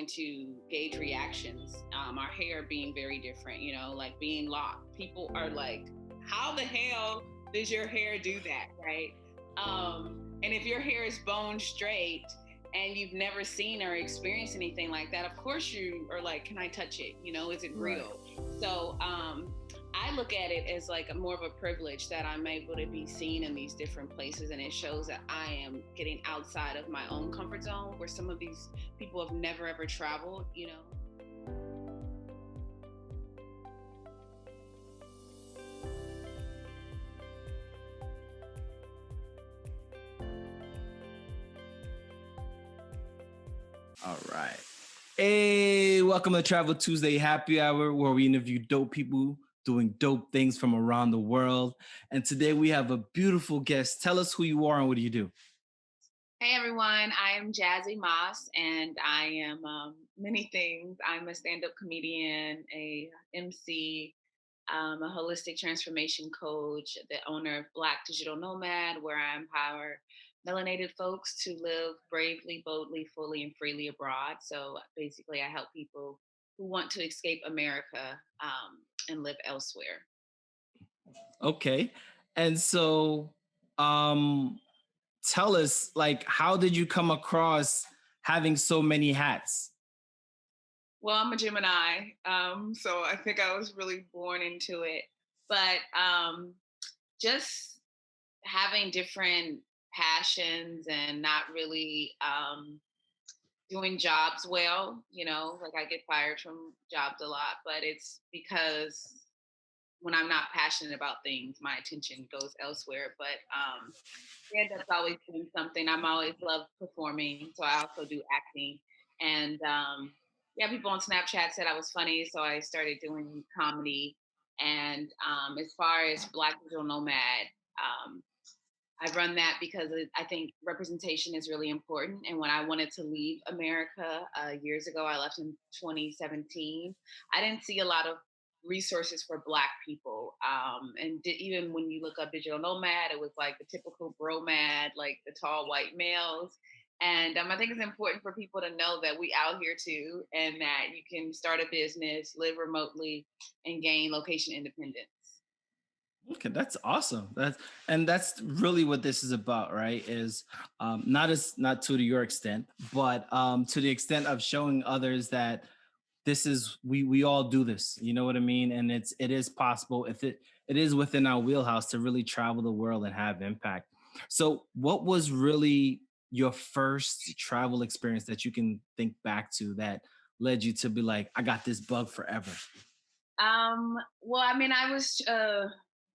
going to gauge reactions. Our hair being very different, like being locked. People are like, how the hell does your hair do that, right? And if your hair is bone straight and you've never seen or experienced anything like that, of course you are like, can I touch it? Is it Right. real? So I look at it as like more of a privilege that I'm able to be seen in these different places, and it shows that I am getting outside of my own comfort zone, where some of these people have never ever traveled. All right. Hey, welcome to Travel Tuesday Happy Hour, where we interview dope people doing dope things from around the world. And today we have a beautiful guest. Tell us who you are and what do you do? Hey everyone, I am Jazzie Moss, and I am many things. I'm a stand-up comedian, a MC, a holistic transformation coach, the owner of Black Digital Nomad, where I empower melanated folks to live bravely, boldly, fully, and freely abroad. So basically, I help people who want to escape America and live elsewhere. Okay. And so um tell us, like, how did you come across having so many hats? Well, I'm a Gemini, so I think I was really born into it. But just having different passions and not really doing jobs well, like I get fired from jobs a lot, but it's because when I'm not passionate about things, my attention goes elsewhere. But stand-up's always been something. I'm always loved performing, so I also do acting. And yeah, people on Snapchat said I was funny, so I started doing comedy. And as far as Black Digital Nomad, um, I run that because I think representation is really important. And when I wanted to leave America years ago, I left in 2017. I didn't see a lot of resources for Black people. Even when you look up digital nomad, it was like the typical bromad, like the tall white males. And I think it's important for people to know that we out here too, and that you can start a business, live remotely, and gain location independence. Okay, that's awesome. That's really what this is about, right? Is not to your extent, but to the extent of showing others that this is we all do this. You know what I mean? And it is possible if it is within our wheelhouse to really travel the world and have impact. So, what was really your first travel experience that you can think back to that led you to be like, I got this bug forever? Well, I mean, I was a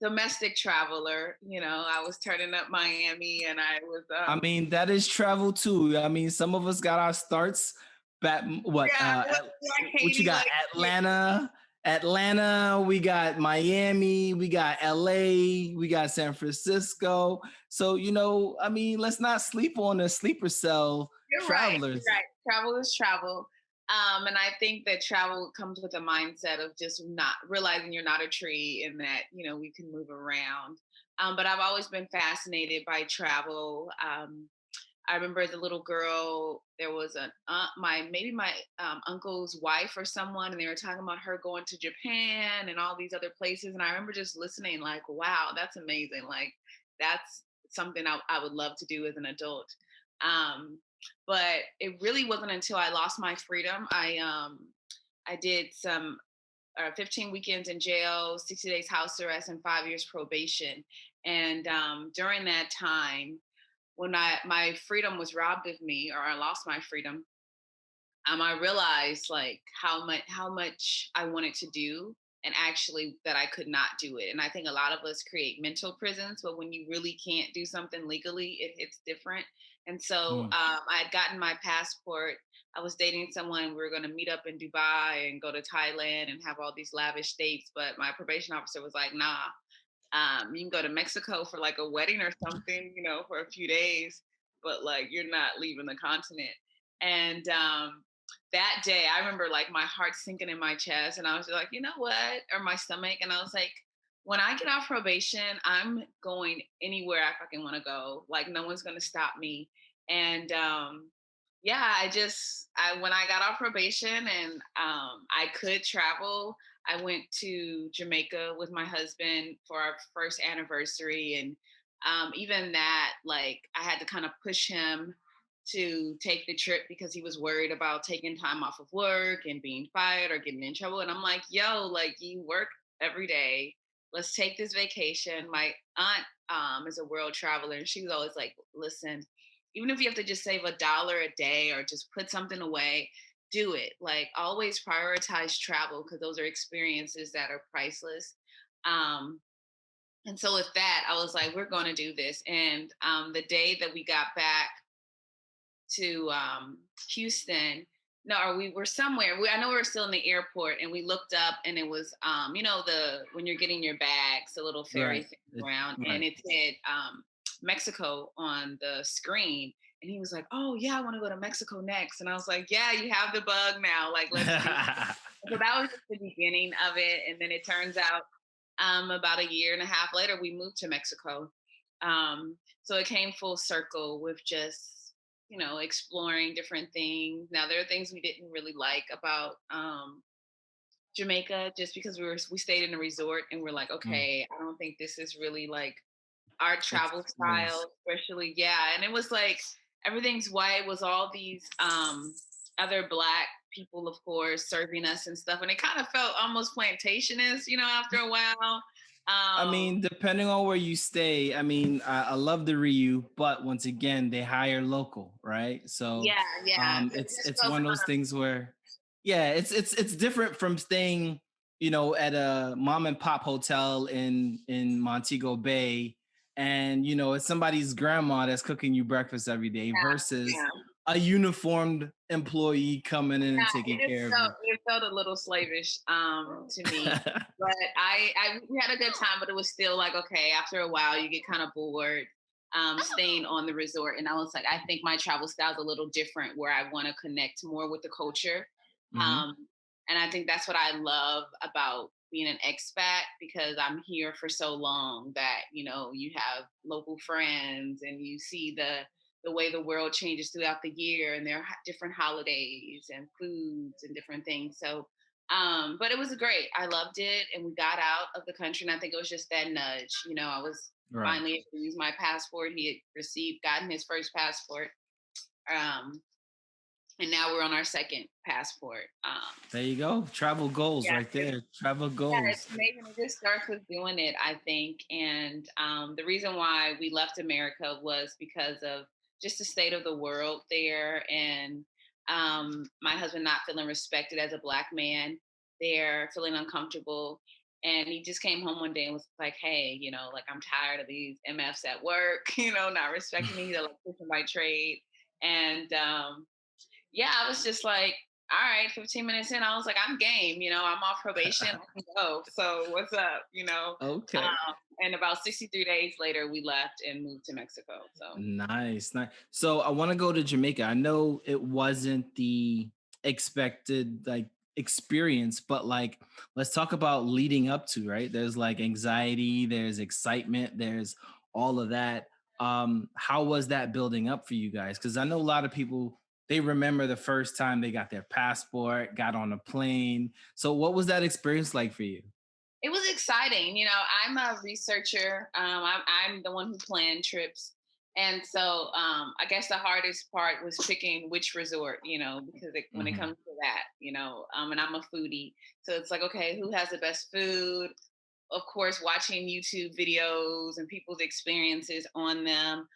domestic traveler. I was turning up Miami, and I was, I mean, that is travel too. I mean, some of us got our starts back. What? yeah, I was like What you Haiti, got? like, Atlanta. We got Miami. We got LA. We got San Francisco. So I mean, let's not sleep on the sleeper cell you're right. travelers. You're right. Travel is travel. And I think that travel comes with a mindset of just not realizing you're not a tree and that, we can move around. But I've always been fascinated by travel. I remember as a little girl, there was an my uncle's wife or someone, and they were talking about her going to Japan and all these other places. And I remember just listening, like, wow, that's amazing. Like, that's something I would love to do as an adult. Um, but it really wasn't until I lost my freedom. I did some 15 weekends in jail, 60 days house arrest, and 5 years probation. And during that time, when my freedom was robbed of me, or I lost my freedom, I realized like how much I wanted to do, and actually that I could not do it. And I think a lot of us create mental prisons, but when you really can't do something legally, it hits different. And so Mm. I had gotten my passport. I was dating someone. We were going to meet up in Dubai and go to Thailand and have all these lavish dates. But my probation officer was like, "Nah, you can go to Mexico for like a wedding or something, for a few days, but like you're not leaving the continent." And that day, I remember like my heart sinking in my chest, and I was like, you know what, or my stomach, and I was like, when I get off probation, I'm going anywhere I fucking want to go. Like no one's gonna stop me. And yeah, when I got off probation and I could travel, I went to Jamaica with my husband for our first anniversary, and even that, like, I had to kind of push him to take the trip because he was worried about taking time off of work and being fired or getting in trouble. And I'm like, yo, like, you work every day. Let's take this vacation. My aunt is a world traveler, and she was always like, listen, even if you have to just save $1 a day or just put something away, do it. Like, always prioritize travel because those are experiences that are priceless. Um, and so with that, I was like, we're going to do this. And the day that we got back to Houston, no, or we were somewhere. I know we were still in the airport, and we looked up, and it was, the when you're getting your bags, the little ferry Right. thing around, and Right. it said Mexico on the screen. And he was like, "Oh yeah, I want to go to Mexico next." And I was like, "Yeah, you have the bug now. Like, let's do." So that was just the beginning of it, and then it turns out, about a year and a half later, we moved to Mexico. So it came full circle with just, exploring different things. Now there are things we didn't really like about Jamaica, just because we stayed in a resort, and we're like, Mm, okay, I don't think this is really like our travel experience. style, especially, yeah. And it was like everything's white, was all these other black people, of course, serving us and stuff, and it kind of felt almost plantationist, after a while. I um mean, depending on where you stay, I mean, I love the Ryu, but once again, they hire local, right? So yeah, yeah, so it just it's felt one of those kind things where, yeah, it's different from staying, at a mom and pop hotel in Montego Bay, and it's somebody's grandma that's cooking you breakfast every day of, versus yeah. a uniformed employee coming in and taking care of you. It felt a little slavish to me. But we had a good time, but it was still like, okay, after a while you get kind of bored staying on the resort. And I was like, I think my travel style is a little different, where I want to connect more with the culture. Hmm. Um, and I think that's what I love about being an expat, because I'm here for so long that, you have local friends, and you see the way the world changes throughout the year, and there are different holidays and foods and different things. So but it was great. I loved it, and we got out of the country, and I think it was just that nudge. I was Right. finally able to use my passport. He had gotten his first passport, um and now we're on our second passport. There you go. Travel goals Yeah, right there. Travel it's goals. amazing. It just starts with doing it, I think. And the reason why we left America was because of just the state of the world there, and my husband not feeling respected as a black man there, feeling uncomfortable. And he just came home one day and was like, "Hey, like, I'm tired of these MFs at work, not respecting me. They're like pushing my trade." And yeah, I was just like, all right, 15 minutes in, I was like, I'm game, I'm off probation, I can go. So what's up, Okay. And about 63 days later, we left and moved to Mexico. So Nice, nice. So I want to go to Jamaica. I know it wasn't the expected like experience, but like let's talk about leading up to, right? There's like anxiety, there's excitement, there's all of that. How was that building up for you guys? Because I know a lot of people they remember the first time they got their passport, got on a plane. So what was that experience like for you? it was exciting. I'm a researcher. I'm the one who planned trips. And so I guess the hardest part was picking which resort, because when it Hmm. comes to that, and I'm a foodie. So it's like, okay, who has the best food? Of course, watching YouTube videos and people's experiences on them.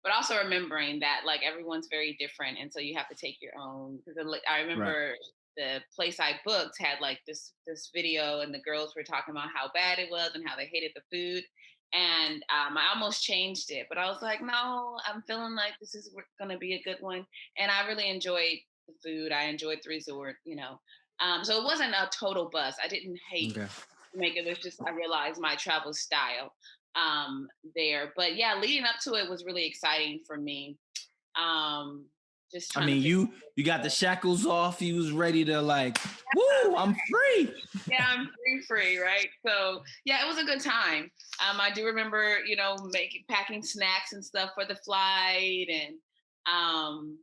But also remembering that, like, everyone's very different, and so you have to take your own. Because I Right. remember the place I booked had like this video, and the girls were talking about how bad it was and how they hated the food. And I almost changed it, but I was like, no, I'm feeling like this is going to be a good one. And I really enjoyed the food. I enjoyed the resort. So it wasn't a total bust. I didn't hate Okay. Jamaica. It was just I realized my travel style there. But yeah, leading up to it was really exciting for me. Um, just I trying to mean, figure you got the out. shackles off. You was ready to like, woo, I'm free. Yeah, I'm free, right? So yeah, it was a good time. I do remember, packing snacks and stuff for the flight, and um,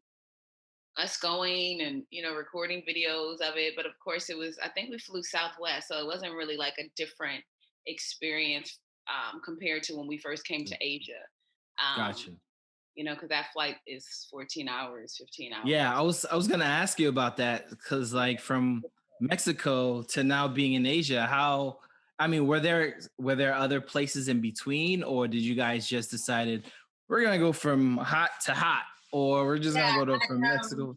us going and recording videos of it. But of course, it was. I think we flew Southwest, so it wasn't really like a different experience compared to when we first came to Asia. Um, Gotcha. because that flight is 14 hours, 15 Yeah, hours. I was gonna ask you about that because like from Mexico to now being in Asia, how I mean, were there other places in between, or did you guys just decided we're gonna go from hot to hot, or we're just gonna Yeah, go to from Mexico?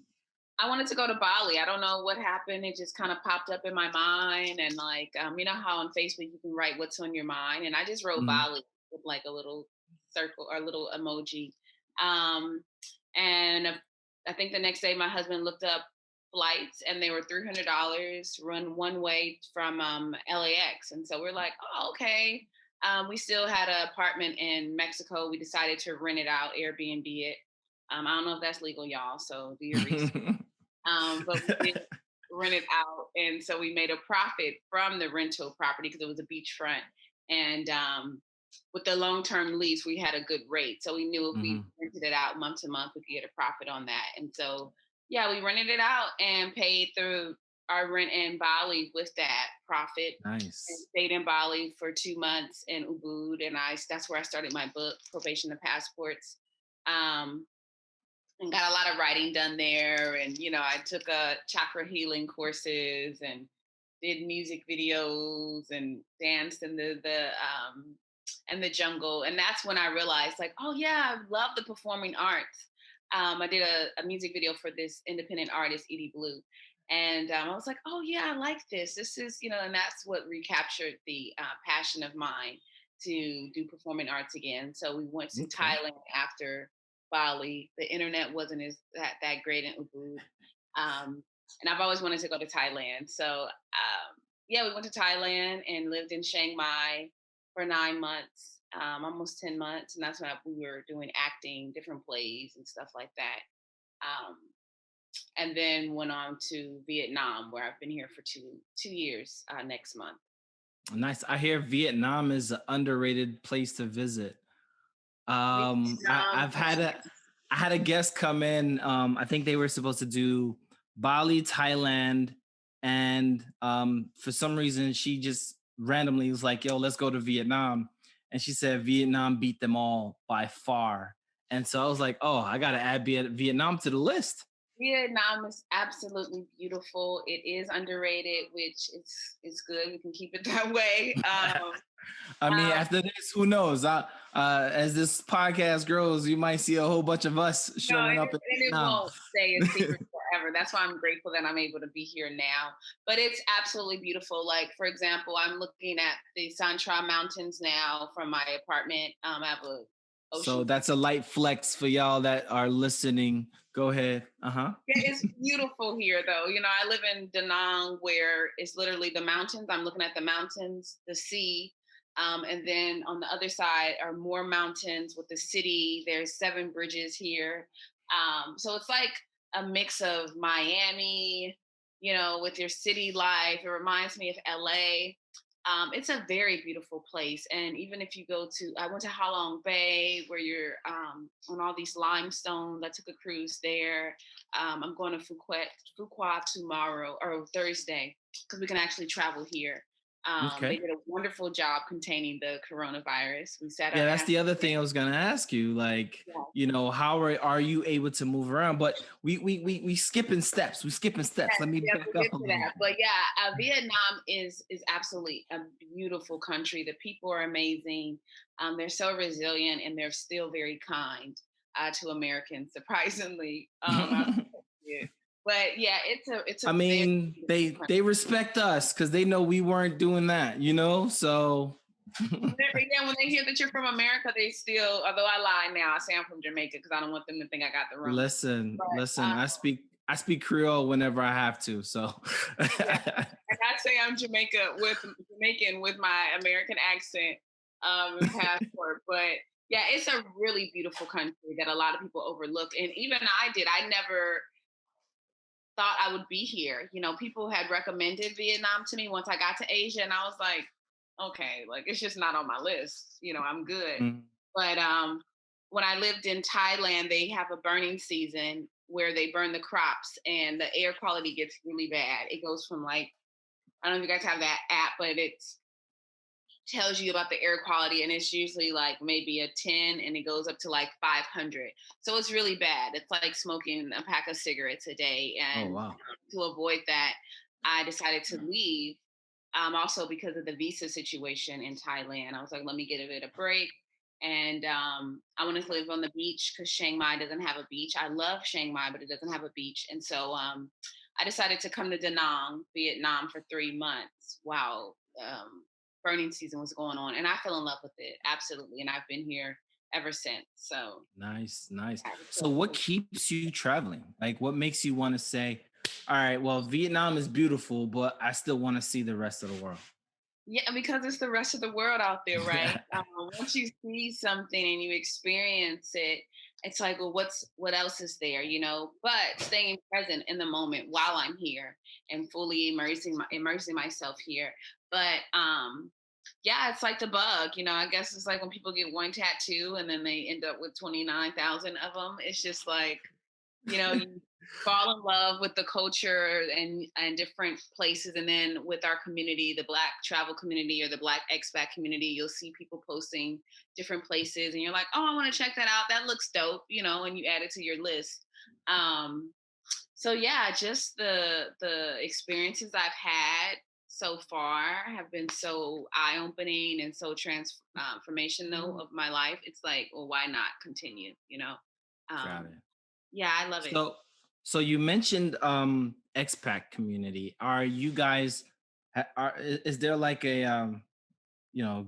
I wanted to go to Bali. I don't know what happened. It just kind of popped up in my mind. And like, you know how on Facebook you can write what's on your mind. And I just wrote Mhm. Bali with like a little circle or a little emoji. Um, and I think the next day my husband looked up flights and they were $300 run one way from LAX. And so we're like, oh, okay. We still had an apartment in Mexico. We decided to rent it out, Airbnb it. I don't know if that's legal, y'all. So do your research. But we did rent it out, and so we made a profit from the rental property because it was a beachfront. And with the long-term lease, we had a good rate, so we knew if we Mhm. rented it out month to month, we could get a profit on that. And so, yeah, we rented it out and paid through our rent in Bali with that profit. And Nice. stayed in Bali for 2 months in Ubud, and that's where I started my book, Probation to Passports. Um, and got a lot of writing done there. And I took chakra healing courses and did music videos and danced in the jungle. And that's when I realized, like, oh yeah, I love the performing arts. I did a music video for this independent artist, Edie Blue. And I was like, oh yeah, I like this. This is, and that's what recaptured the passion of mine to do performing arts again. So we went to Okay. Thailand after Bali. The internet wasn't that great in Ubud. Um, and I've always wanted to go to Thailand. So yeah, we went to Thailand and lived in Chiang Mai for 9 months, almost 10 months, and that's when we were doing acting, different plays and stuff like that. Um, and then went on to Vietnam, where I've been here for two years next month. Nice. I hear Vietnam is an underrated place to visit. Vietnam, I've had I had a guest come in. I think they were supposed to do Bali, Thailand, and for some reason she just randomly was like, "Yo, let's go to Vietnam," and she said Vietnam beat them all by far. And so I was like, "Oh, I gotta add Vietnam to the list." Vietnam is absolutely beautiful. It is underrated, which is good. We can keep it that way. I mean, Um, after this, who knows? As this podcast grows, you might see a whole bunch of us no, showing up in it Vietnam. won't stay a secret forever. That's why I'm grateful that I'm able to be here now. But it's absolutely beautiful. Like, for example, I'm looking at the Santra Mountains now from my apartment. I have a So ocean. that's a light flex for y'all that are listening. Go ahead. Uh huh. Yeah, it's beautiful here, though. I live in Da Nang, where it's literally the mountains. I'm looking at the mountains, the sea, and then on the other side are more mountains with the city. There's 7 bridges here, so it's like a mix of Miami, with your city life. It reminds me of LA. It's a very beautiful place, and even if you go to, I went to Halong Bay, where you're on all these limestones. I took a cruise there. I'm going to Fuqua tomorrow or Thursday because we can actually travel here. They Okay. did a wonderful job containing the coronavirus. We sat our Yeah, that's ass. the other thing I was gonna ask you. Like, Yeah, how are you able to move around? But we skipping steps. We skipping steps. Let me yes, back we'll up get a to little that. But yeah, Vietnam is absolutely a beautiful country. The people are amazing. They're so resilient and they're still very kind to Americans, surprisingly. bit. Yeah. But yeah, it's a I very mean, beautiful country. they respect us because they know we weren't doing that. So Yeah, when they hear that you're from America, they still, although I lie now, I say I'm from Jamaica because I don't want them to think I got the rumors. But listen. I speak Creole whenever I have to. So yeah, like I say I'm Jamaican with my American accent and passport. But yeah, it's a really beautiful country that a lot of people overlook. And even I did. I never thought I would be here. People had recommended Vietnam to me once I got to Asia, and I was like, okay, like it's just not on my list. I'm good. Mm. But when I lived in Thailand, they have a burning season where they burn the crops and the air quality gets really bad. It goes from like, I don't know if you guys have that app, but it's tells you about the air quality and it's usually like maybe a 10 and it goes up to like 500. So it's really bad. It's like smoking a pack of cigarettes a day. Oh And wow. to avoid that, I decided to leave. Also because of the visa situation in Thailand. I was like, let me get a bit of break. And I wanted to live on the beach because Chiang Mai doesn't have a beach. I love Chiang Mai, but it doesn't have a beach. And so I decided to come to Da Nang, Vietnam for 3 months. Wow. Burning season was going on and I fell in love with it absolutely, and I've been here ever since. So Nice, nice. yeah, So what keeps you traveling? Like what makes you want to say, all right, well, Vietnam is beautiful, but I still want to see the rest of the world. yeah, because it's the rest of the world out there, right? Once you see something and you experience it, it's like, well, what else is there, you know? But staying present in the moment while I'm here and fully immersing myself here. But yeah, it's like the bug, you know. I guess it's like when people get one tattoo and then they end up with 29,000 of them. It's just like, you fall in love with the culture and different places, and then with our community, the Black travel community or the Black expat community, you'll see people posting different places and you're like, oh, I want to check that out, that looks dope, and you add it to your list. So yeah, just the experiences I've had so far have been so eye-opening and so transformational of my life. It's like, well, why not continue. Got um it. yeah, I love it. So, so you mentioned expat community. Are you guys is there like a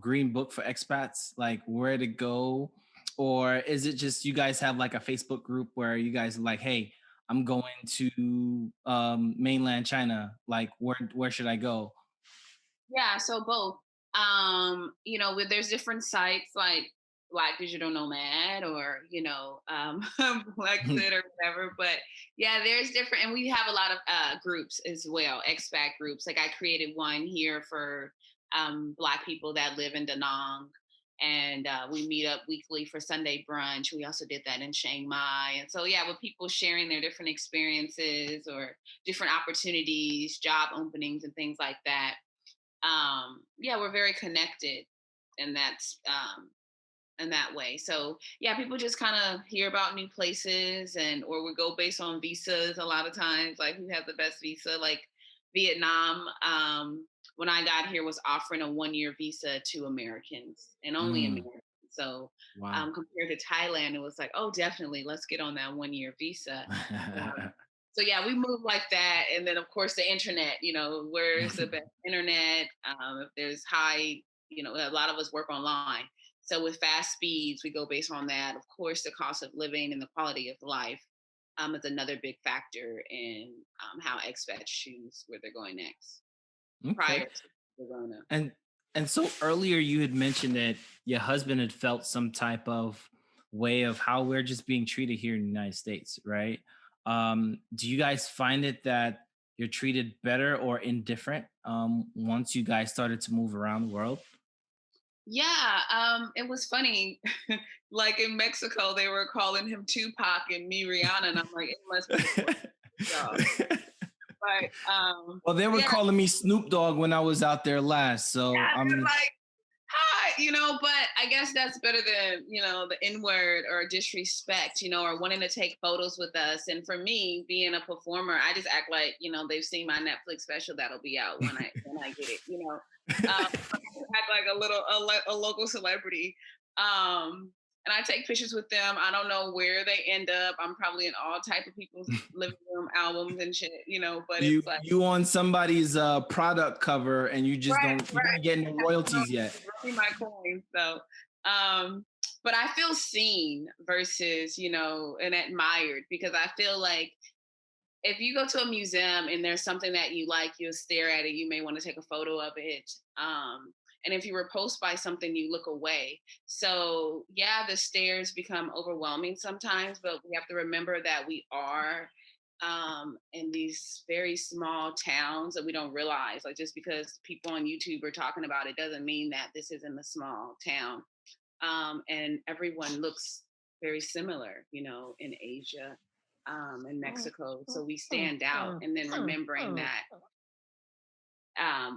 green book for expats, like where to go, or is it just you guys have like a Facebook group where you guys are like, hey, I'm going to mainland China, like where should I go? Yeah, so both. There's different sites like Black Digital Nomad or Blexit or whatever. But yeah, there's different, and we have a lot of groups as well, expat groups. Like I created one here for Black people that live in Da Nang, and we meet up weekly for Sunday brunch. We also did that in Chiang Mai, and so yeah, with people sharing their different experiences or different opportunities, job openings, and things like that. Yeah, we're very connected, and that's in that way. So yeah, people just kind of hear about new places, and or we go based on visas a lot of times, like who has the best visa. Like Vietnam, when I got here, was offering a 1 year visa to Americans and only Mm, Americans. So wow. compared to Thailand, it was like, oh, definitely, let's get on that 1 year visa. So yeah, we move like that, and then of course the internet. Where's the best internet? If there's high, a lot of us work online, so with fast speeds, we go based on that. Of course, the cost of living and the quality of life is another big factor in how expats choose where they're going next prior Okay. to Corona. And so earlier you had mentioned that your husband had felt some type of way of how we're just being treated here in the United States, right? Do you guys find it that you're treated better or indifferent once you guys started to move around the world? Yeah, it was funny. Like in Mexico, they were calling him Tupac and me Rihanna, and I'm like, it must be the Puerto Rico y'all. Well, they But were yeah, calling me Snoop Dogg when I was out there last. So yeah, I they're mean, like, hi, but I guess that's better than, the N word or disrespect, or wanting to take photos with us. And for me, being a performer, I just act like, they've seen my Netflix special that'll be out when I get it. Act like a local celebrity. And I take pictures with them. I don't know where they end up. I'm probably in all type of people's living room albums and shit, but you it's like, you on somebody's product cover and you just right, don't you right. don't get no royalties yet. Bring me my coins. So, um, but I feel seen versus, and admired, because I feel like if you go to a museum and there's something that you like, you'll stare at it. You may want to take a photo of it. And if you were repulsed by something, you look away. So yeah, the stares become overwhelming sometimes, but we have to remember that we are in these very small towns that we don't realize. Like just because people on YouTube are talking about it doesn't mean that this isn't a small town. And everyone looks very similar, in Asia, and Mexico. So we stand out. And then remembering that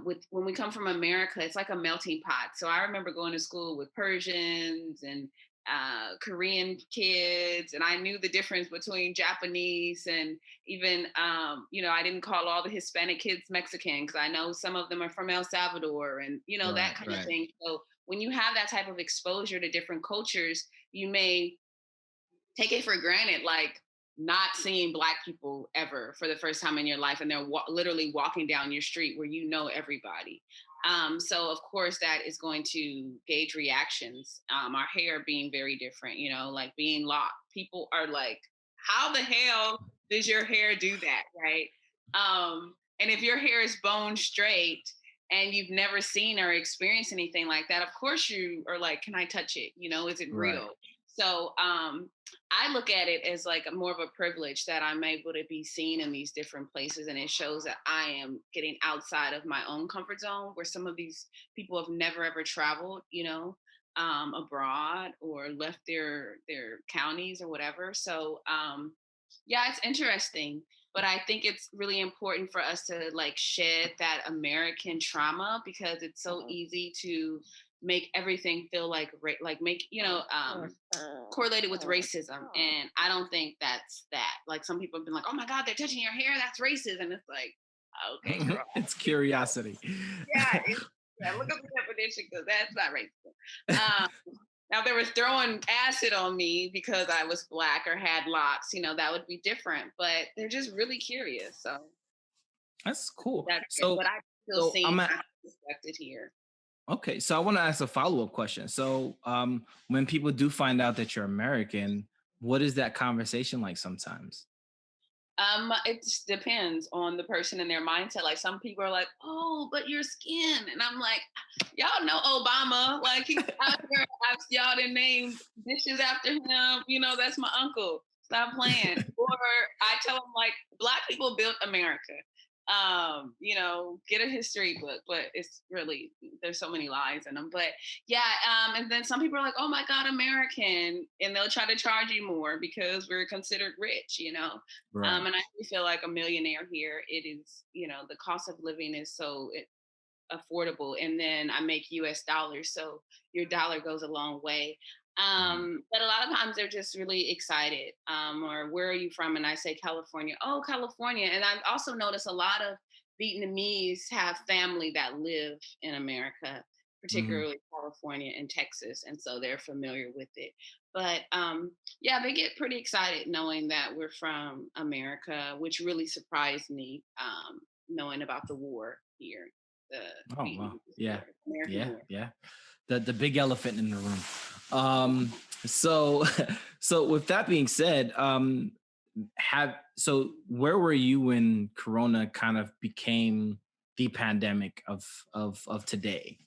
with when we come from America, it's like a melting pot. So I remember going to school with Persians and Korean kids, and I knew the difference between Japanese and even, I didn't call all the Hispanic kids Mexican because I know some of them are from El Salvador and that Right, kind of right, thing. So when you have that type of exposure to different cultures, you may take it for granted, like not seeing Black people ever for the first time in your life, and they're literally walking down your street where everybody. So of course that is going to gauge reactions. Our hair being very different, like being locked. People are like, "How the hell does your hair do that?" Right? And if your hair is bone straight and you've never seen or experienced anything like that, of course you are like, "Can I touch it? Is it right. real?" So I look at it as like more of a privilege that I'm able to be seen in these different places. And it shows that I am getting outside of my own comfort zone where some of these people have never ever traveled, abroad or left their counties or whatever. So yeah, it's interesting. But I think it's really important for us to like shed that American trauma because it's so easy to make everything feel like like make correlated with racism, and I don't think that's that. Like some people have been like, "Oh my God, they're touching your hair. That's racist," and it's like, okay, girl. It's curiosity. Yeah, yeah. Look up the definition because that's not racism. Um, Now, if they were throwing acid on me because I was Black or had locks, that would be different. But they're just really curious. So That's cool. that's it. So, But I feel so seen, I'm at I feel respected here. okay. So I want to ask a follow-up question. So, when people do find out that you're American, what is that conversation like sometimes? It just depends on the person and their mindset. Like some people are like, "Oh, but your skin," and I'm like, "Y'all know Obama? Like he's out there. Y'all done named dishes after him. That's my uncle. Stop playing." Or I tell them like, "Black people built America. Get a history book." But it's really there's so many lies in them. But yeah, and then some people are like, "Oh my God, American," and they'll try to charge you more because we're considered rich. Right. And I do feel like a millionaire here. It is, the cost of living is so affordable. And then I make US dollars. So your dollar goes a long way. Mhm. But a lot of times they're just really excited. Or where are you from? And I say California. Oh, California. And I've also noticed a lot of Vietnamese have family that live in America, Mhm. particularly California and Texas. And so they're familiar with it. But yeah, they get pretty excited knowing that we're from America, which really surprised me, knowing about the war here, the Oh wow. Vietnamese Yeah. war, American Yeah. war. Yeah. The big elephant in the room. Um, so so with that being said, have so where were you when Corona kind of became the pandemic of today?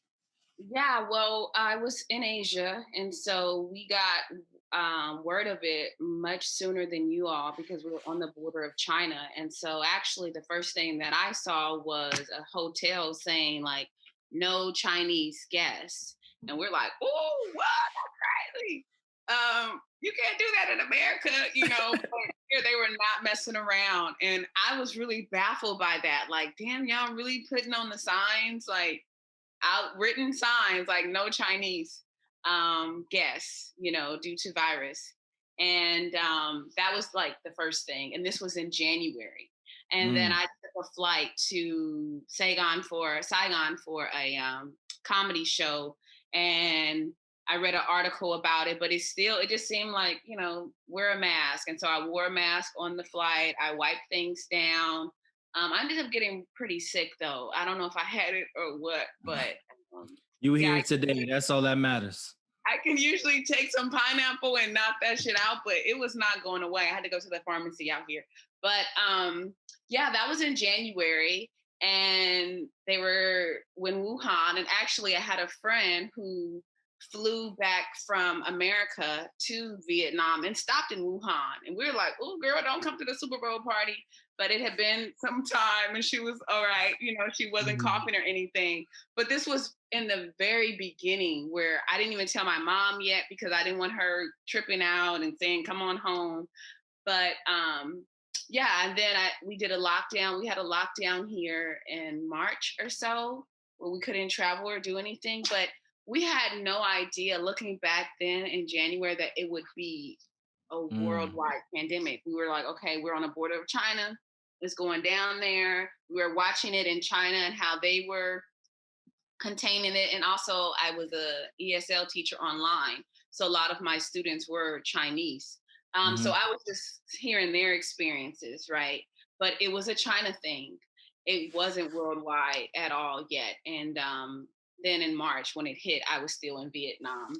Yeah, well, I was in Asia, and so we got word of it much sooner than you all because we were on the border of China. And so, actually, the first thing that I saw was a hotel saying like "no Chinese guests," and we're like, "Oh, what? That's crazy! You can't do that in America, But here they were not messing around, and I was really baffled by that. Like, damn, y'all really putting on the signs like outwritten signs like no Chinese guests, due to virus. And that was like the first thing. And this was in January. And then Mm. I took a flight to Saigon for a comedy show. And I read an article about it, but it just seemed like, wear a mask. And so I wore a mask on the flight. I wiped things down. I ended up getting pretty sick though. I don't know if I had it or what, but You yeah, here today. That's all that matters. I can usually take some pineapple and knock that shit out, but it was not going away. I had to go to the pharmacy out here. But yeah, that was in January, and they were in Wuhan. And actually, I had a friend who flew back from America to Vietnam and stopped in Wuhan. And we were like, "Oh, girl, don't come to the Super Bowl party." But it had been some time, and she was all right. She wasn't Mhm. coughing or anything. But this was in the very beginning where I didn't even tell my mom yet because I didn't want her tripping out and saying, "Come on home." But yeah, and then we did a lockdown. We had a lockdown here in March or so where we couldn't travel or do anything. But we had no idea looking back then in January that it would be a Mm, worldwide pandemic. We were like, okay, we're on the border of China. It's going down there. We were watching it in China and how they were containing it. And also, I was a ESL teacher online, so a lot of my students were Chinese. So mhm. I was just hearing their experiences, right? But it was a China thing. It wasn't worldwide at all yet. And then in March, when it hit, I was still in Vietnam,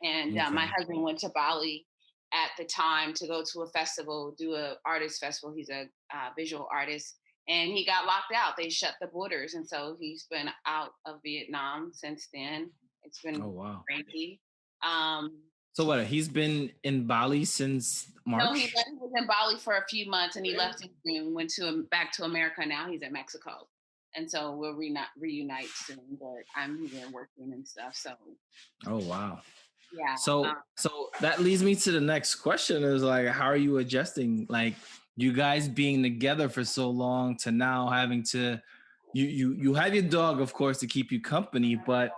and my Okay. husband went to Bali at the time to go to a festival, do a artist festival. He's a visual artist, and he got locked out. They shut the borders, and so he's been out of Vietnam since then. It's Oh been wow. crazy. Um, So what? He's been in Bali since no, March. he was in Bali for a few months, and he left in June. Went to back to America. Now he's in Mexico, and so we'll reunite soon. But I'm here working and stuff. So Oh wow. yeah, So that leads me to the next question is like, how are you adjusting? Like you guys being together for so long to now having to you have your dog, of course, to keep you company, but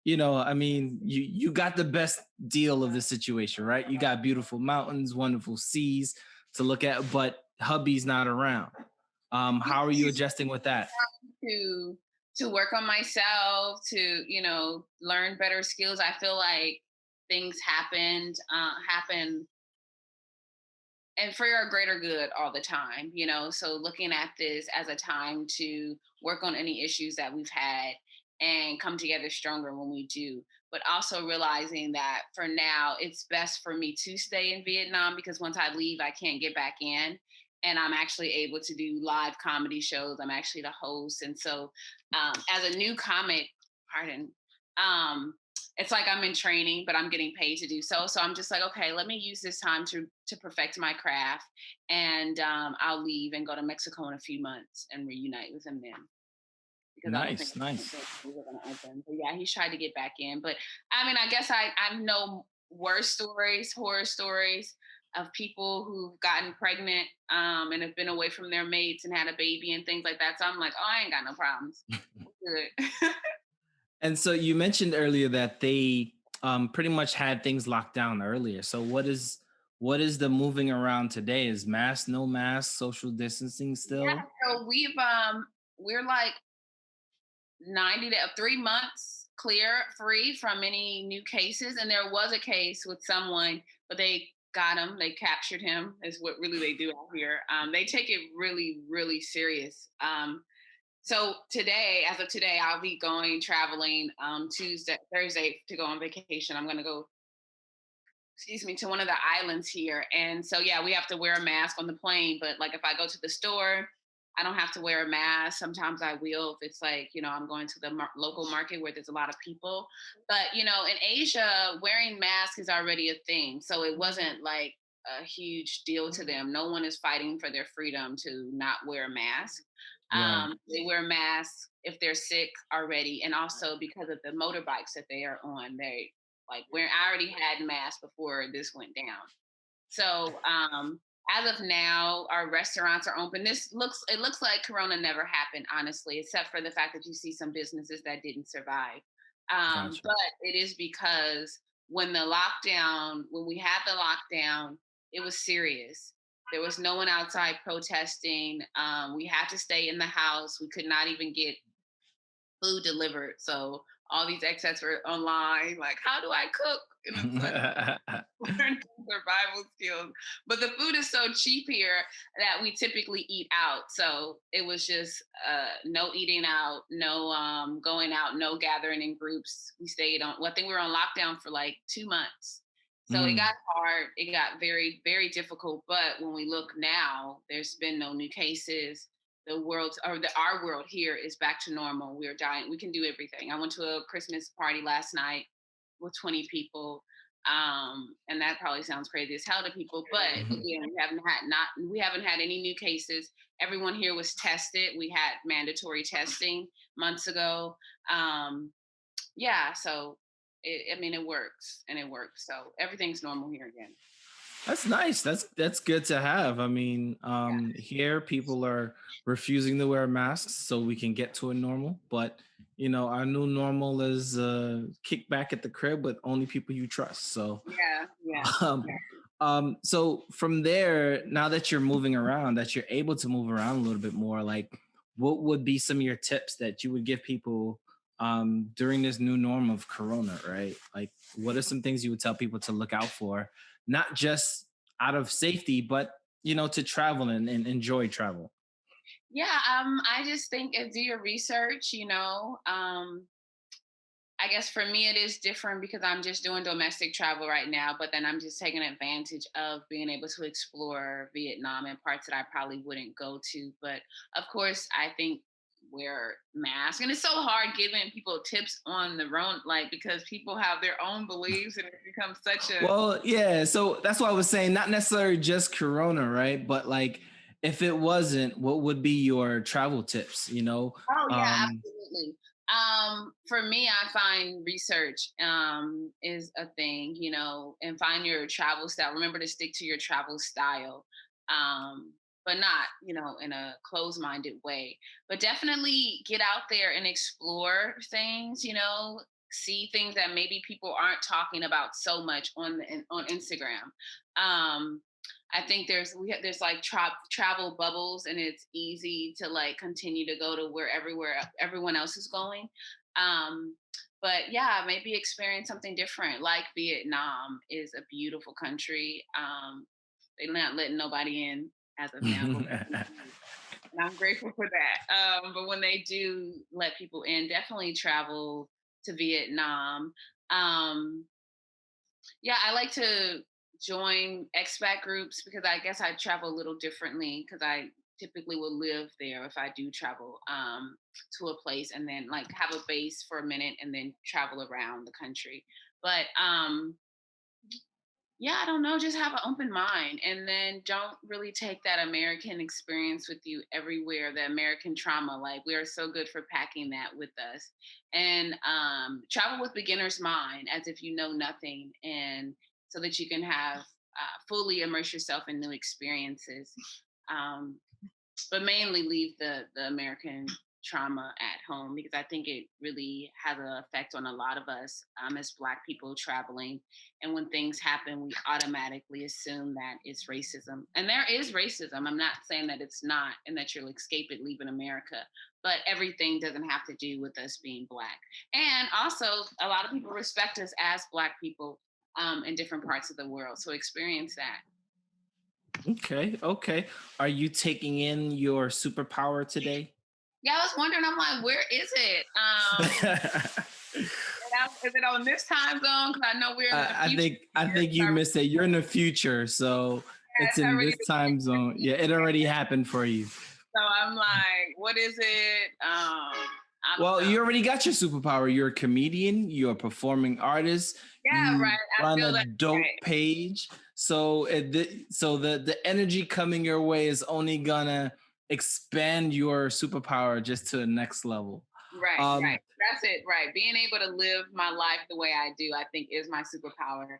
I mean, you got the best deal of the situation, right? You got beautiful mountains, wonderful seas to look at, but hubby's not around. How are you he's adjusting with that? to work on myself, to learn better skills. I feel like things happen and for our greater good all the time, so looking at this as a time to work on any issues that we've had and come together stronger when we do, but also realizing that for now it's best for me to stay in Vietnam because once I leave I can't get back in, and I'm actually able to do live comedy shows. I'm actually the host, and so as a new comic, pardon, um it's like I'm in training, but I'm getting paid to do so. So I'm just like, okay, let me use this time to perfect my craft, and I'll leave and go to Mexico in a few months and reunite with him then because I don't think Nice, nice. those schools are going to open. But yeah, he's tried to get back in, but I mean, I guess I know worse stories, horror stories of people who've gotten pregnant and have been away from their mates and had a baby and things like that. So I'm like, oh, I ain't got no problems. Good. And so you mentioned earlier that they pretty much had things locked down earlier. So what is the moving around today? Is mask, no mask, social distancing Yeah, still? so we're like 90 to 3 months clear free from any new cases, and there was a case with someone, but they got him, they captured him, is what really they do out here. They take it really really serious. So today, as of today, I'll be going traveling Tuesday Thursday to go on vacation. I'm going to go, excuse me, to one of the islands here. And so, yeah, we have to wear a mask on the plane. But like if I go to the store, I don't have to wear a mask. Sometimes I will if it's like, I'm going to the local market where there's a lot of people. But, in Asia, wearing masks is already a thing. So it wasn't like a huge deal to them. No one is fighting for their freedom to not wear a mask. Right. They wear masks if they're sick already. And also because of the motorbikes that they are on, they like where I already had masks before this went down. So as of now, our restaurants are open. It looks like Corona never happened, honestly, except for the fact that you see some businesses that didn't survive. Gotcha. But it is because when we had the lockdown, it was serious. There was no one outside protesting. We had to stay in the house. We could not even get food delivered. So all these expats were online, like, how do I cook? And it's like learn survival skills. But the food is so cheap here that we typically eat out. So it was just no eating out, no going out, no gathering in groups. We stayed on, well, I think we were on lockdown for like 2 months. So it Mm, got hard. It got very, very difficult. But when we look now, there's been no new cases. Our world here is back to normal. We're dying. We can do everything. I went to a Christmas party last night with 20 people. And that probably sounds crazy as hell to people, but mhm. again, we haven't had any new cases. Everyone here was tested. We had mandatory testing months ago. Um, yeah, so I mean, it works and it works. So everything's normal here again. That's nice. That's good to have. I mean, here people are refusing to wear masks so we can get to a normal. But our new normal is kick back at the crib with only people you trust. So, Yeah, yeah, um, yeah. so from there, now that you're moving around, that you're able to move around a little bit more, like what would be some of your tips that you would give people during this new norm of Corona, right? Like, what are some things you would tell people to look out for, not just out of safety, but to travel and enjoy travel? Yeah, I just think do your research, I guess for me it is different because I'm just doing domestic travel right now, but then I'm just taking advantage of being able to explore Vietnam and parts that I probably wouldn't go to. But of course, I think wear masks, and it's so hard giving people tips on the own, like because people have their own beliefs, and it becomes such a Well, yeah. So that's why I was saying not necessarily just Corona, right? But like, if it wasn't, what would be your travel tips? oh yeah, Um, absolutely. For me, I find research is a thing, and find your travel style. Remember to stick to your travel style, but not, in a closed-minded way. But definitely get out there and explore things, see things that maybe people aren't talking about so much on Instagram. Um, I think there's like travel bubbles, and it's easy to like continue to go to where everywhere everyone else is going. Um, but yeah, maybe experience something different. Like Vietnam is a beautiful country. They're not letting nobody in as of now, but and I'm grateful for that. But when they do let people in, definitely travel to Vietnam. Um, yeah, I like to join expat groups because I guess I travel a little differently because I typically will live there if I do travel to a place and then like have a base for a minute and then travel around the country. But yeah, I don't know, just have an open mind and then don't really take that American experience with you everywhere, the American trauma. Like we are so good for packing that with us. And travel with beginner's mind as if you know nothing and so that you can have fully immerse yourself in new experiences. Um, but mainly leave the American trauma at home because I think it really has an effect on a lot of us as Black people traveling. And when things happen, we automatically assume that it's racism, and there is racism. I'm not saying that it's not, and that you'll escape it leaving America. But everything doesn't have to do with us being Black. And also, a lot of people respect us as Black people in different parts of the world. So experience that. okay, okay. Are you taking in your superpower today? Yeah, I was wondering. I'm like, where is it? Is it on this time zone? Because I know we're in the I future think I here. think you missed it. You're in the future, so it's It's in already this time zone. Yeah, it already happened for you. so I'm like, what is it? I don't Well, know. you already got your superpower. You're a comedian, you're a performing artist, Yeah, you right. I run feel a that dope right. page. So the energy coming your way is only gonna expand your superpower just to the next level. Right, right. Um, That's it. Right. Being able to live my life the way I do, I think is my superpower.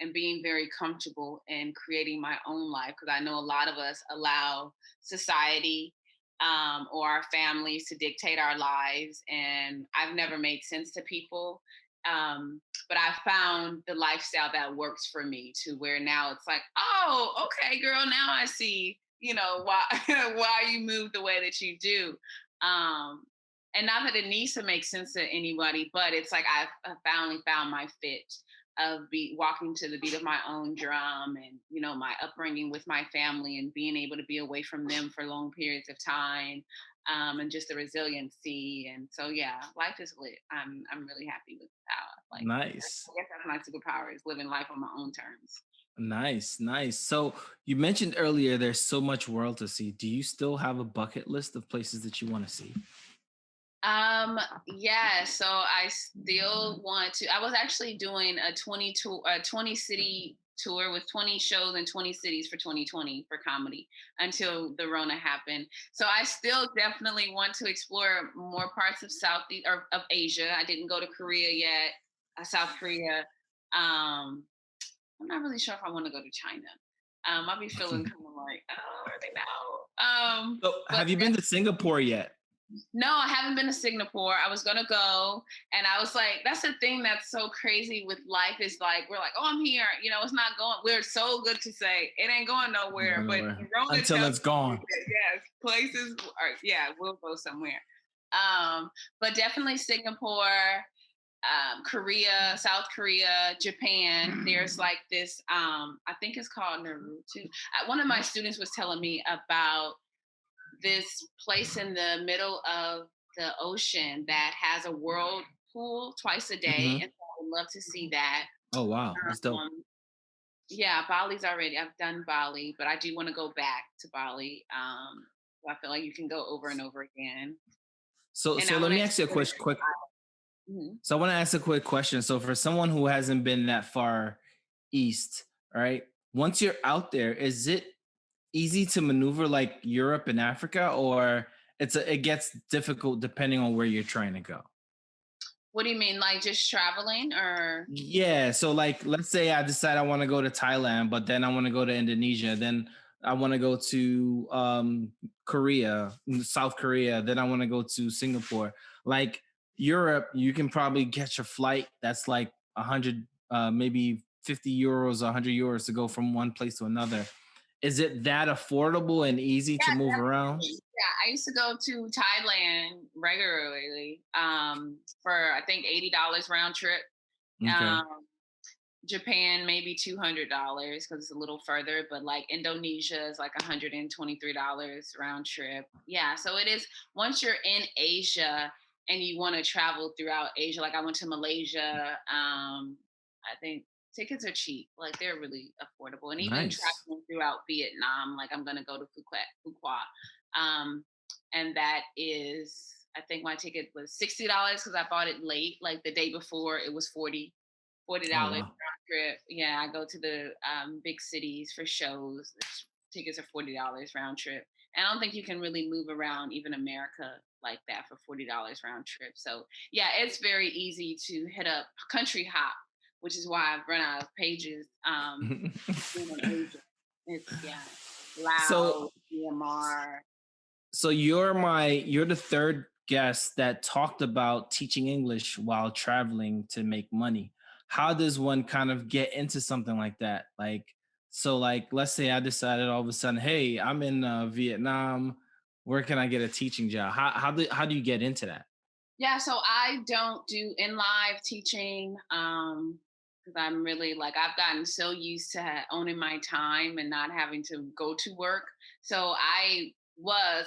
And being very comfortable in creating my own life because I know a lot of us allow society or our families to dictate our lives. And I've never made sense to people. But I found the lifestyle that works for me to where now it's like, oh, okay, girl, now I see, why why you move the way that you do. Um, and not that it needs to make sense to anybody, but it's like I've finally found my fit of be walking to the beat of my own drum and my upbringing with my family and being able to be away from them for long periods of time and just the resiliency and so yeah, life is lit. I'm really happy with how like nice. I guess that's my superpower is living life on my own terms. Nice, nice. So you mentioned earlier there's so much world to see. Do you still have a bucket list of places that you want to see? Um, yeah, so I still want to. I was actually doing a 20 city tour with 20 shows in 20 cities for 2020 for comedy until the Rona happened. So I still definitely want to explore more parts of Southeast or of Asia. I didn't go to Korea yet, South Korea. Um, I'm not really sure if I want to go to China. I'll be feeling kind of like, oh, are they now? So, But have you been to Singapore yet? no, I haven't been to Singapore. I was gonna go, and I was like, that's the thing that's so crazy with life is like we're like, oh, I'm here. You know, it's not going. We're so good to say it ain't going nowhere, Going but nowhere Corona until tells it's you gone. that yes, places are yeah, we'll go somewhere. But definitely Singapore, Korea, South Korea, Japan. There's like this, I think it's called Naruto. One of my students was telling me about this place in the middle of the ocean that has a whirlpool twice a day, Hmm. and so I would love to see that. Oh wow, that's dope. Um, yeah, Bali's already. I've done Bali, but I do want to go back to Bali. So I feel like you can go over and over again, So and so I let want to me ask you a explore quick. different islands. So I want to ask a quick question. So for someone who hasn't been that far east, right? Once you're out there, is it easy to maneuver like Europe and Africa, or it gets difficult depending on where you're trying to go? What do you mean, like just traveling, or? Yeah. So like let's say I decide I want to go to Thailand, but then I want to go to Indonesia, then I want to go to Korea, South Korea, then I want to go to Singapore. Like Europe, you can probably catch a flight that's like 100 maybe 50 euros, 100 euros to go from one place to another. Is it that affordable and easy to Yeah, move around? definitely. Yeah, I used to go to Thailand regularly for I think $80 round trip. Okay. Um, Japan maybe $200 because it's a little further, but like Indonesia is like $123 round trip. Yeah, so it is once you're in Asia and you want to travel throughout Asia. Like I went to Malaysia. I think tickets are cheap, like they're really affordable, and even Nice. traveling throughout Vietnam. Like I'm gonna go to Phuquat, um, and that is. I think my ticket was $60 because I bought it late, like the day before. It was Oh $40 wow. round trip. Yeah, I go to the big cities for shows. Tickets are $40 round trip. And I don't think you can really move around even America like that for $40 round trip. So yeah, it's very easy to hit up country hop, which is why I've run out of pages. Being in Asia. It's yeah, so Laos, Myanmar. So you're the third guest that talked about teaching English while traveling to make money. How does one kind of get into something like that? Like let's say I decided all of a sudden, hey, I'm in Vietnam. Where can I get a teaching job? How do you get into that? Yeah, so I don't do in live teaching because I'm really like I've gotten so used to owning my time and not having to go to work. So I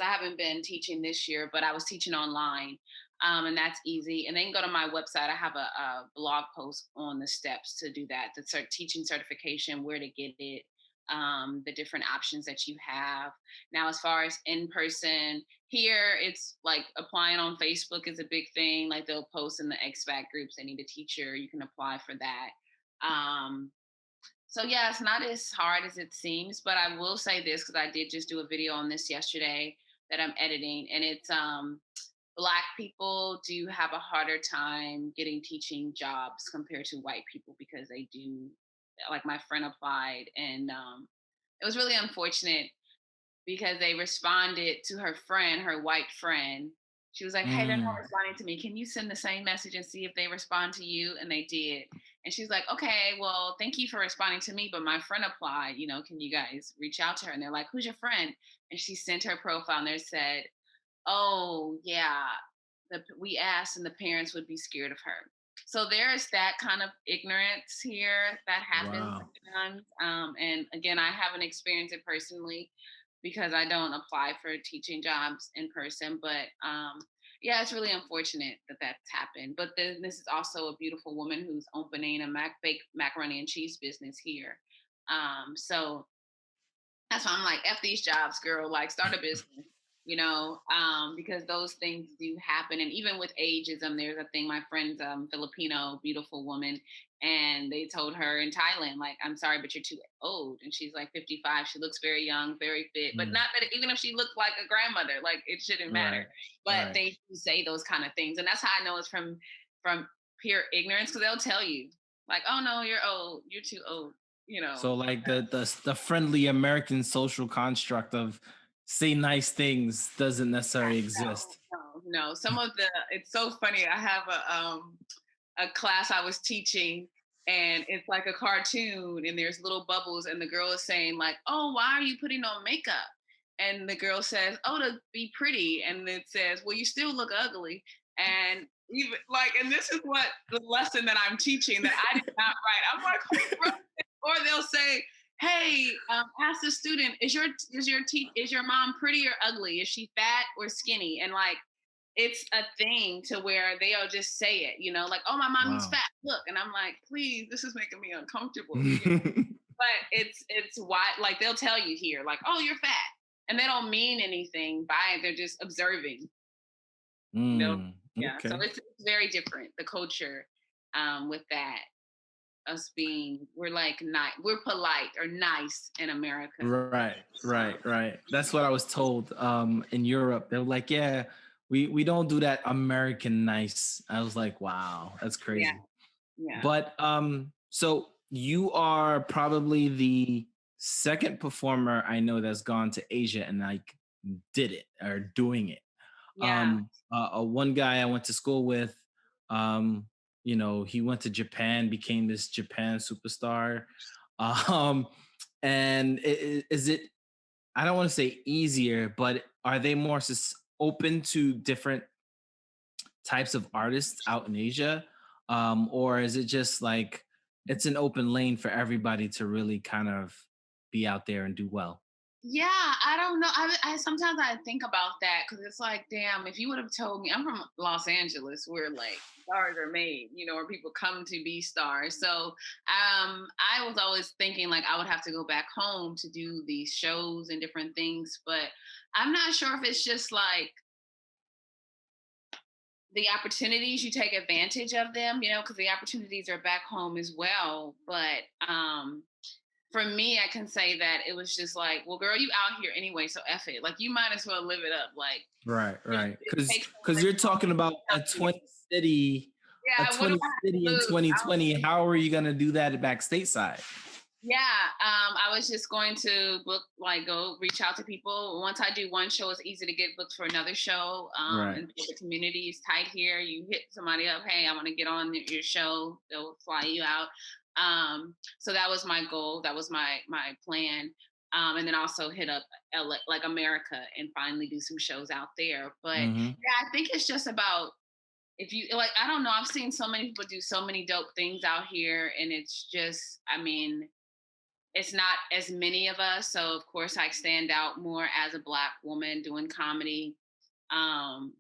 haven't been teaching this year, but I was teaching online. And that's easy. And then go to my website. I have a blog post on the steps to do that, the teaching certification, where to get it, the different options that you have. Now, as far as in person, here it's like applying on Facebook is a big thing. Like they'll post in the expat groups, they need a teacher, you can apply for that. Um, so yeah, it's not as hard as it seems, but I will say this because I did just do a video on this yesterday that I'm editing, and it's Black people do have a harder time getting teaching jobs compared to white people because they do. Like my friend applied, and it was really unfortunate because they responded to her friend, her white friend. She was like, "Hey, they're not Mm, responding to me. Can you send the same message and see if they respond to you?" And they did. And she's like, "Okay, well, thank you for responding to me, but my friend applied. You know, can you guys reach out to her?" And they're like, "Who's your friend?" And she sent her profile, and they said, "Oh, yeah, we asked, and the parents would be scared of her." So there is that kind of ignorance here that happens wow. sometimes. And again, I haven't experienced it personally because I don't apply for teaching jobs in person. But yeah, it's really unfortunate that that's happened. But then this is also a beautiful woman who's opening a baked macaroni and cheese business here. So that's why I'm like, F these jobs, girl. Like, start a business. because those things do happen. And even with ageism, there's a thing. My friend's Filipino, beautiful woman, and they told her in Thailand, like, I'm sorry, but you're too old. And she's like 55. She looks very young, very fit, but Mm, not that even if she looked like a grandmother, like it shouldn't matter. right, But right. they do say those kind of things. And that's how I know it's from pure ignorance, because they'll tell you, like, oh no, you're old, you're too old, you So know. like the friendly American social construct of say nice things doesn't necessarily exist. No. Some of the it's so funny. I have a class I was teaching, and it's like a cartoon, and there's little bubbles, and the girl is saying like, "Oh, why are you putting on makeup?" And the girl says, "Oh, to be pretty." And it says, "Well, you still look ugly." And even like, and this is what the lesson that I'm teaching that I did not write. I'm like, who wrote this? Or they'll say, "Hey, ask the student, is your mom pretty or ugly? Is she fat or skinny?" And like, it's a thing to where they'll just say it, like, "Oh, my mommy's Wow. fat. Look," and I'm like, "Please, this is making me uncomfortable." But it's why, like, they'll tell you here, like, "Oh, you're fat," and they don't mean anything by it. They're just observing, you know. Mm, Yeah, so okay. it's very different, the culture, with that, us being, we're like not, we're polite or nice in America. Right, Um, right. That's what I was told in Europe. They were like, yeah, we don't do that American nice. I was like, wow, that's yeah, crazy. yeah, But so you are probably the second performer I know that's gone to Asia and like did it or doing it. yeah, One guy I went to school with, um, he went to Japan, became this Japan superstar. Um, and is it? I don't want to say easier, but are they more open to different types of artists out in Asia? Or is it just like it's an open lane for everybody to really kind of be out there and do well? yeah. I don't know. I sometimes I think about that because it's like, damn, if you would have told me, I'm from Los Angeles, where like stars are made, or people come to be stars. So I was always thinking like I would have to go back home to do these shows and different things, but I'm not sure if it's just like the opportunities, you take advantage of them, because the opportunities are back home as well. But for me, I can say that it was just like, well, girl, you out here anyway, so F it. Like, you might as well live it up. Like, Right, right. it takes so Because much you're talking about a Yeah, what do 20 I have city to in lose? 2020. How are you gonna do that back stateside? Yeah, I was just going to book, like, go reach out to people. Once I do one show, it's easy to get booked for another show. Right. And the community is tight here. You hit somebody up, hey, I want to get on your show. They'll fly you out. So that was my goal. That was my plan. And then also hit up LA, like America, and finally do some shows out there. But Hmm. yeah, I think it's just about, if you like, I don't know. I've seen so many people do so many dope things out here, and it's just, I mean, it's not as many of us, so of course I stand out more as a Black woman doing comedy. um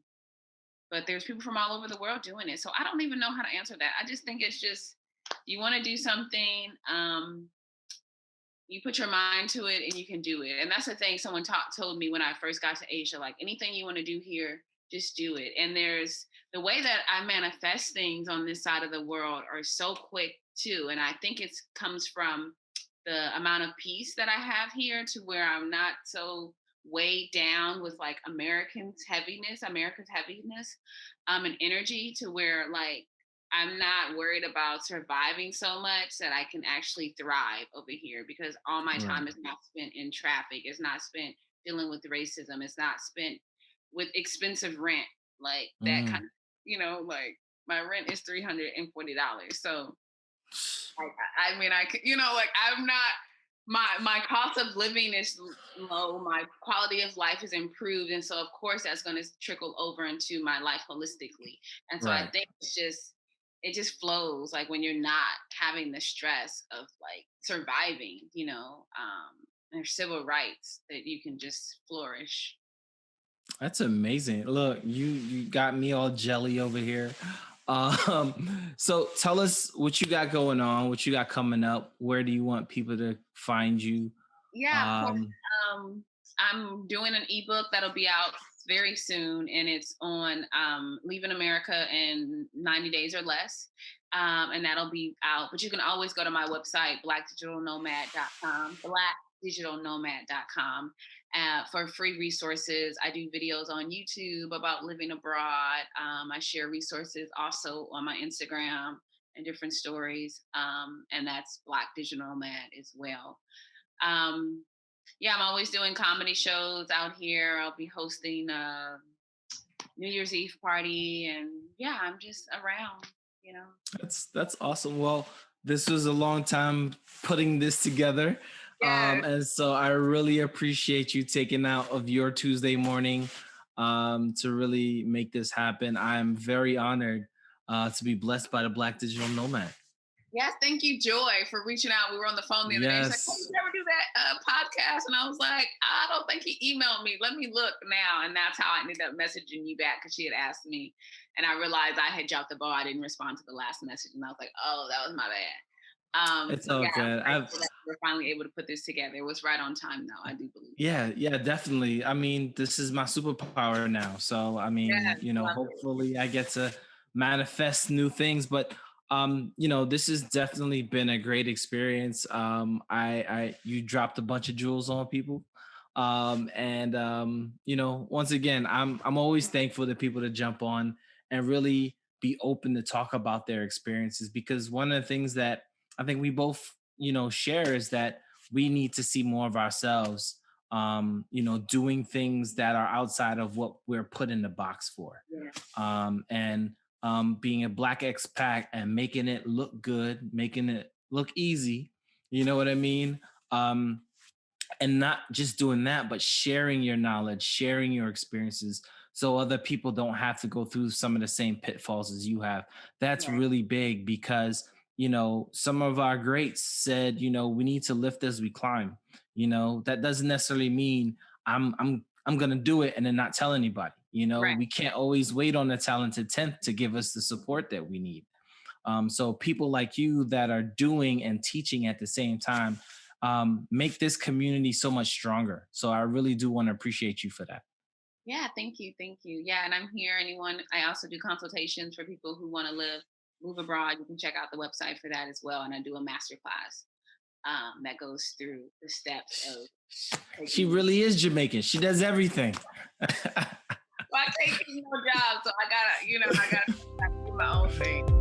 but there's people from all over the world doing it, so I don't even know how to answer that. I just think it's just, you want to do something, you put your mind to it and you can do it. And that's the thing someone told me when I first got to Asia, like, anything you want to do here, just do it. And there's the way that I manifest things on this side of the world are so quick too, and I think it comes from the amount of peace that I have here, to where I'm not so weighed down with like America's heaviness, and energy, to where like I'm not worried about surviving so much that I can actually thrive over here, because all my Right. time is not spent in traffic. It's not spent dealing with racism. It's not spent with expensive rent, like that kind Mm. of, like my rent is $340. So I mean, like, I'm not, my cost of living is low. My quality of life is improved, and so of course that's going to trickle over into my life holistically. And so I Right. think it just flows, like when you're not having the stress of like surviving, there's civil rights that you can just flourish. That's amazing. Look, you got me all jelly over here. So tell us what you got going on, what you got coming up. Where do you want people to find you? Yeah, of course. Um, I'm doing an ebook that'll be out very soon, and it's on leaving America in 90 days or less. And that'll be out. But you can always go to my website, blackdigitalnomad.com, blackdigitalnomad.com, for free resources. I do videos on YouTube about living abroad. I share resources also on my Instagram and different stories. And that's Black Digital Nomad as well. Um, yeah, I'm always doing comedy shows out here. I'll be hosting a New Year's Eve party, and yeah, I'm just around, you know. That's awesome. Well, this was a long time putting this together. Yeah, And so I really appreciate you taking out of your Tuesday morning to really make this happen. I'm very honored to be blessed by the Black Digital Nomad. yes, thank you, Joy, for reaching out. We were on the phone the other day. She's like, "Hey, did Yes, you ever do that podcast?" And I was like, "I don't think he emailed me. Let me look now." And that's how I ended up messaging you back, because she had asked me, and I realized I had dropped the ball. I didn't respond to the last message, and I was like, "Oh, that was my bad." it's But all yeah, I'm good. grateful that we're finally able to put this together. It was right on time, though. I do believe that. Yeah, definitely. I mean, this is my superpower now. So, I mean, Yes, love it. hopefully I get to manifest new things, but this has definitely been a great experience. I you dropped a bunch of jewels on people. And once again, I'm always thankful to people to jump on and really be open to talk about their experiences, because one of the things that I think we both, share is that we need to see more of ourselves, doing things that are outside of what we're put in the box for. Yeah, And being a Black expat and making it look good, making it look easy, you know what I mean? Um, and not just doing that, but sharing your knowledge, sharing your experiences, so other people don't have to go through some of the same pitfalls as you have. That's right, really big, because some of our greats said, we need to lift as we climb. That doesn't necessarily mean I'm gonna do it and then not tell anybody. right. We can't always wait on the talented 10th to give us the support that we need. So people like you that are doing and teaching at the same time make this community so much stronger. So I really do want to appreciate you for that. Yeah, thank you, thank you. Yeah, and I'm here. Anyone, I also do consultations for people who want to move abroad. You can check out the website for that as well. And I do a master class that goes through the steps of She taking. really is Jamaican. She does everything. Well, I take no job, so I gotta, I gotta do my own thing.